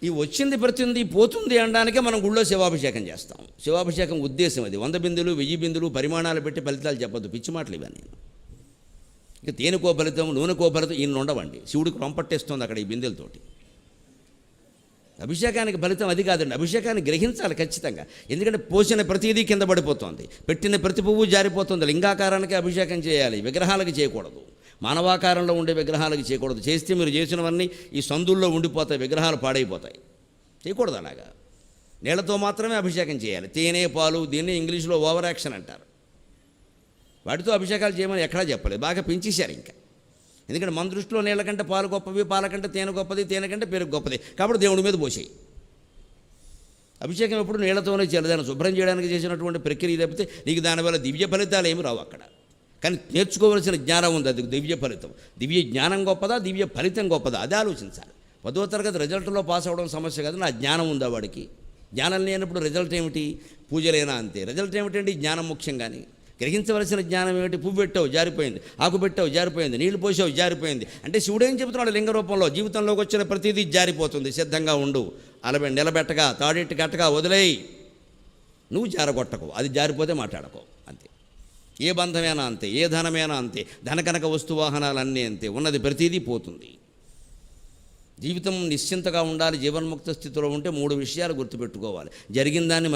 ఈ వచ్చింది ప్రతింది పోతుంది అనడానికే మనం గుళ్ళో శివాభిషేకం చేస్తాం. శివాభిషేకం ఉద్దేశం అది. 100 బిందులు 1000 బిందులు పరిమాణాలు పెట్టి ఫలితాలు చెప్పొద్దు, పిచ్చి మాటలు ఇవన్నీ. ఇక తేనెకో ఫలితం నూనెకో ఫలితం ఇన్ని ఉండవండి. శివుడికి రొంపట్టేస్తుంది అక్కడ ఈ బిందెలతోటి. అభిషేకానికి ఫలితం అది కాదండి. అభిషేకాన్ని గ్రహించాలి ఖచ్చితంగా. ఎందుకంటే పోసిన ప్రతిదీ కింద పడిపోతుంది, పెట్టిన ప్రతి పువ్వు జారిపోతుంది. లింగాకారానికి అభిషేకం చేయాలి, విగ్రహాలకు చేయకూడదు. మానవాకారంలో ఉండే విగ్రహాలకు చేయకూడదు. చేస్తే మీరు చేసినవన్నీ ఈ సందుల్లో ఉండిపోతాయి, విగ్రహాలు పాడైపోతాయి. చేయకూడదు అలాగా. నీళ్లతో మాత్రమే అభిషేకం చేయాలి. తేనె పాలు, దీన్ని ఇంగ్లీష్లో ఓవర్ యాక్షన్ అంటారు. వాటితో అభిషేకాలు చేయమని ఎక్కడా చెప్పలేదు, బాగా పెంచేశారు ఇంకా. ఎందుకంటే మన దృష్టిలో నీళ్ళ కంటే పాలు గొప్పవి, పాల కంటే తేనె గొప్పది, తేనె కంటే పెరుగు గొప్పది. కాబట్టి దేవుడి మీద పోసేయి. అభిషేకం ఎప్పుడు నీళ్లతోనే చేయాలి. దాన్ని శుభ్రం చేయడానికి చేసినటువంటి ప్రక్రియ తప్పితే నీకు దానివల్ల దివ్య ఫలితాలు ఏమి రావు అక్కడ. కానీ నేర్చుకోవలసిన జ్ఞానం ఉంది, అది దివ్య ఫలితం. దివ్య జ్ఞానం గొప్పదా, దివ్య ఫలితం గొప్పదా, అది ఆలోచించాలి. 10వ తరగతి రిజల్ట్లో పాస్ అవ్వడం సమస్య కాదు, నా జ్ఞానం ఉందా వాడికి. జ్ఞానం లేనప్పుడు రిజల్ట్ ఏమిటి? పూజలేనా అంతే. రిజల్ట్ ఏమిటండి? జ్ఞానం ముఖ్యం. కానీ గ్రహించవలసిన జ్ఞానం ఏమిటి? పువ్వు పెట్టావు జారిపోయింది, ఆకు పెట్టావు జారిపోయింది, నీళ్లు పోసావు జారిపోయింది. అంటే శివుడేం చెబుతున్నాడు? లింగ రూపంలో జీవితంలోకి వచ్చిన ప్రతిదీ జారిపోతుంది, సిద్ధంగా ఉండు. అలబె నిలబెట్టగా తాడెట్టి కట్టగా వదిలేయి, నువ్వు జారగొట్టకు. అది జారిపోతే మాట్లాడకో అంతే. ఏ బంధమైనా అంతే, ఏ ధనమైనా అంతే, ధనకనక వస్తువాహనాలన్నీ అంతే. ఉన్నది ప్రతిదీ పోతుంది. జీవితం నిశ్చింతగా ఉండాలి. జీవన్ముక్త స్థితిలో ఉంటే 3 విషయాలు గుర్తుపెట్టుకోవాలి. జరిగిన దాన్ని